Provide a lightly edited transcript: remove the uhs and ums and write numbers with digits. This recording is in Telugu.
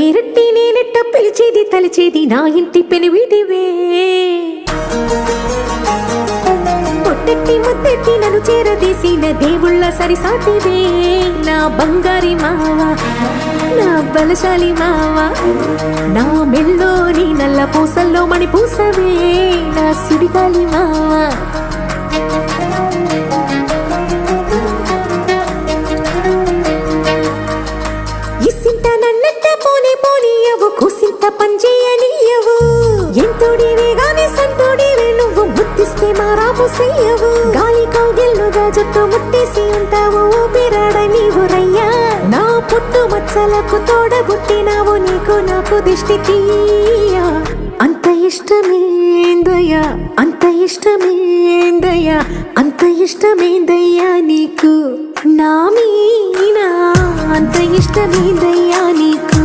పేరెట్టి నేనెట్ట పిలిచేది తలిచేది నా ఇంటి పెనువిటివే పొట్టెట్టి ముద్దెట్టి నన్ను చేరదీసిన దేవుళ్ళ సరిసాటివే నా బంగారి మావా నా బలశాలి మావా నా మెల్లోని నల్ల పూసల్లో మణి పూసవే నా సుడిగాలి మావా ఇసింత నన్నట్ట పోనే పోనీయవు కుసింత పంచేయనీయవు ఎంతోడివే గాని సంతోడివే నువ్వు ముద్దిస్తే మారాము చెయ్యవు గాలి కౌగిల్లుగా జుట్టు ముట్టేసి ఉంటావు ఊపిరాడ నీవు రయ్యా నా పుట్టు మచ్చలకు తోడబుట్టినావు నీకు నాకు దిష్టి తీయా అంత ఇష్టమేందయ్యా అంత ఇష్టమేందయ్యా అంత ఇష్టమేందయ్యా నీకు నా మీనా అంత ఇష్టమేందయ్యా నీకు